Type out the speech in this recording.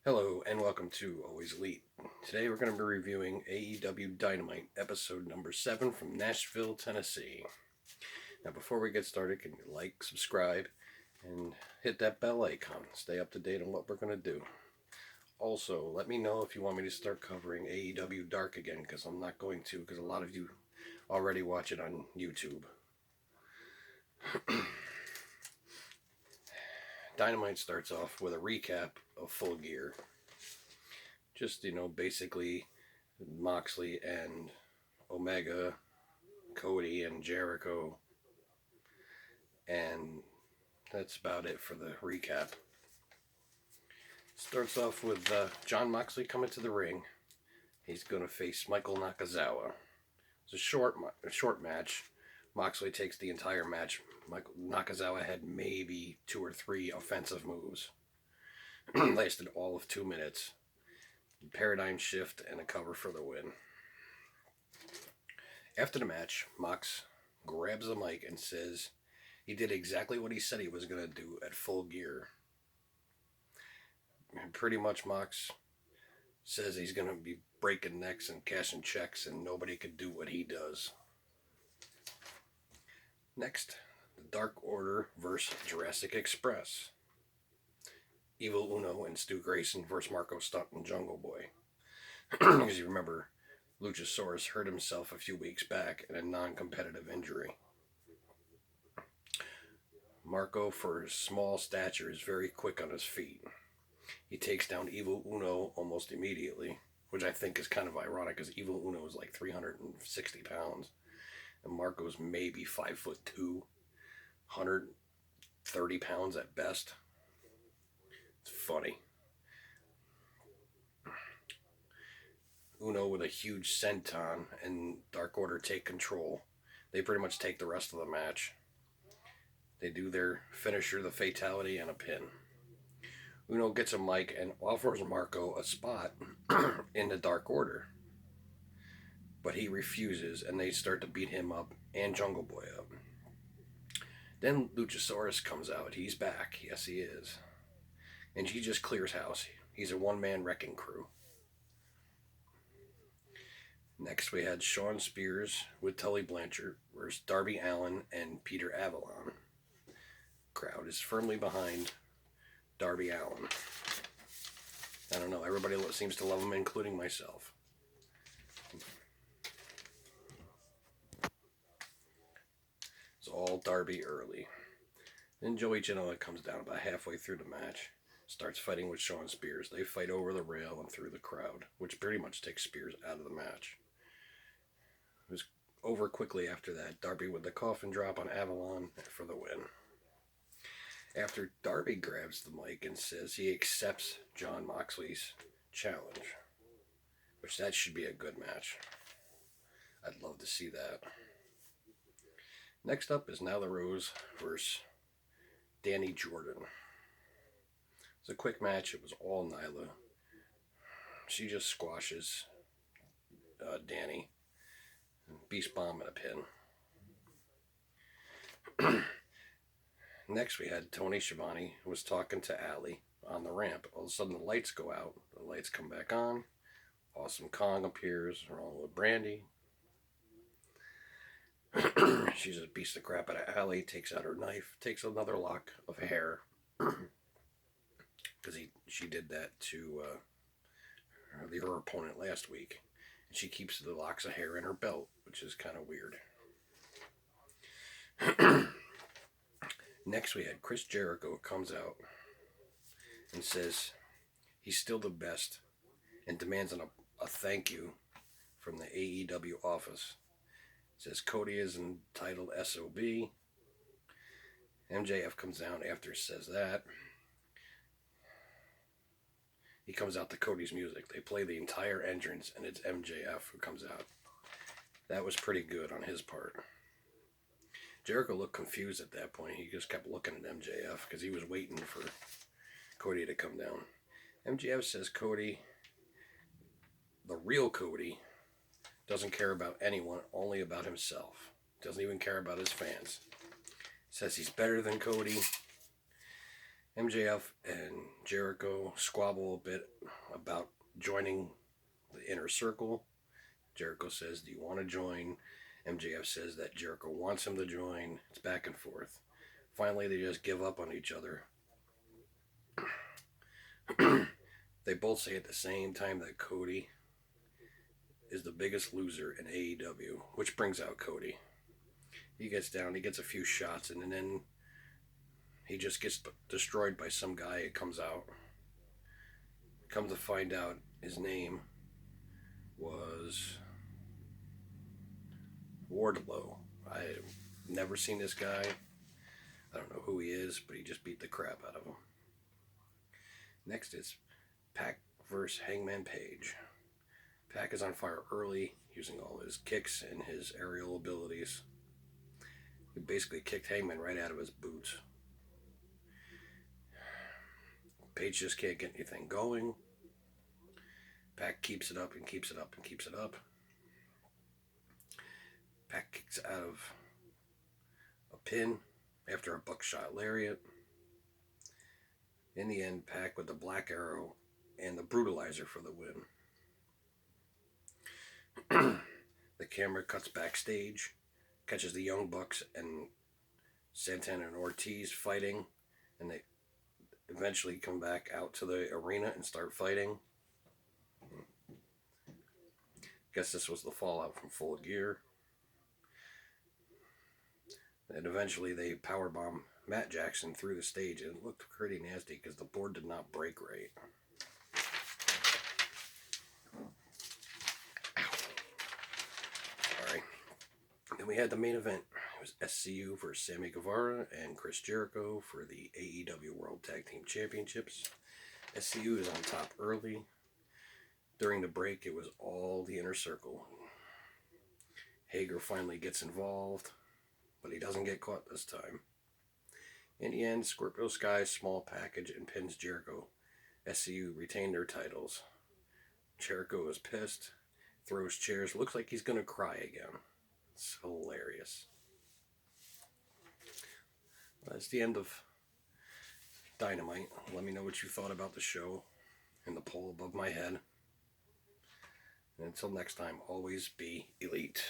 Hello and welcome to Always Elite. Today we're going to be reviewing AEW Dynamite episode number 7 from Nashville, Tennessee. Now before we get started, can you like, subscribe, and hit that bell icon. Stay up to date on what we're going to do. Also, let me know if you want me to start covering AEW Dark again, because I'm not going to, because a lot of you already watch it on YouTube. Dynamite starts off with a recap of Full Gear. Just, basically Moxley and Omega, Cody and Jericho. And that's about it for the recap. Starts off with Jon Moxley coming to the ring. He's going to face Michael Nakazawa. It's a short match. Moxley takes the entire match. Nakazawa had maybe 2 or 3 offensive moves. Lasted all of 2 minutes. Paradigm shift and a cover for the win. After the match, Mox grabs the mic and says he did exactly what he said he was going to do at Full Gear. And pretty much Mox says he's going to be breaking necks and cashing checks and nobody could do what he does. Next, the Dark Order versus Jurassic Express. Evil Uno and Stu Grayson versus Marco Stunt and Jungle Boy. Because you remember, LUCHASAURUS hurt himself a few weeks back in a non-competitive injury. Marco, for his small stature, is very quick on his feet. He takes down Evil Uno almost immediately, which I think is kind of ironic because Evil Uno is like 360 pounds. And Marco's maybe 5'2", 130 pounds at best. It's funny. Uno with a huge senton and Dark Order take control. They pretty much take the rest of the match. They do their finisher, the fatality, and a pin. Uno gets a mic and offers Marco a spot in the Dark Order. But he refuses, and they start to beat him up and Jungle Boy up. Then LUCHASAURUS comes out. He's back. Yes, he is. And he just clears house. He's a one-man wrecking crew. Next, we had Shawn Spears with Tully Blanchard versus Darby Allin and Peter Avalon. Crowd is firmly behind Darby Allin. I don't know. Everybody seems to love him, including myself. It's all Darby early. Then Joey Janela comes down about halfway through the match. Starts fighting with Shawn Spears. They fight over the rail and through the crowd, which pretty much takes Spears out of the match. It was over quickly after that. Darby with the coffin drop on Avalon for the win. After Darby grabs the mic and says he accepts Jon Moxley's challenge, which that should be a good match. I'd love to see that. Next up is Nyla Rose versus Danny Jordan. It was a quick match. It was all Nyla. She just squashes Danny. Beast bomb and a pin. Next we had Tony Schiavone, who was talking to Allie on the ramp. All of a sudden the lights go out. The lights come back on. Awesome Kong appears along with Brandy. She just beats the crap out of Allie, takes out her knife, takes another lock of hair. Because she did that to her opponent last week. And she keeps the locks of hair in her belt, which is kind of weird. Next we had Chris Jericho comes out and says he's still the best and demands a thank you from the AEW office. Says Cody is entitled SOB. MJF comes down after says that. He comes out to Cody's music. They play the entire entrance and it's MJF who comes out. That was pretty good on his part. Jericho looked confused at that point. He just kept looking at MJF because he was waiting for Cody to come down. MJF says Cody, the real Cody, doesn't care about anyone, only about himself. Doesn't even care about his fans. Says he's better than Cody. MJF and Jericho squabble a bit about joining the inner circle. Jericho says, "Do you want to join?" MJF says that Jericho wants him to join. It's back and forth. Finally, they just give up on each other. They both say at the same time that Cody is the biggest loser in AEW, which brings out Cody. He gets down, he gets a few shots, and then he just gets destroyed by some guy. It comes out. Come to find out, his name was Wardlow. I've never seen this guy. I don't know who he is, but he just beat the crap out of him. Next is Pac versus Hangman Page. Pac is on fire early, using all his kicks and his aerial abilities. He basically kicked Hangman right out of his boots. Page just can't get anything going. Pac keeps it up and keeps it up and keeps it up. Pac kicks out of a pin after a buckshot lariat. In the end, Pac with the Black Arrow and the Brutalizer for the win. The camera cuts backstage, catches the Young Bucks and Centon and Ortiz fighting, and they eventually come back out to the arena and start fighting. Guess this was the fallout from Full Gear. And eventually they powerbomb Matt Jackson through the stage, and it looked pretty nasty because the board did not break right. Alright. Then we had the main event. It was SCU versus Sammy Guevara and Chris Jericho for the AEW World Tag Team Championships. SCU is on top early. During the break, it was all the inner circle. Hager finally gets involved, but he doesn't get caught this time. In the end, Scorpio Sky's small package and pins Jericho. SCU retained their titles. Jericho is pissed, throws chairs, looks like he's going to cry again. It's hilarious. That's the end of Dynamite. Let me know what you thought about the show in the poll above my head. And until next time, always be elite.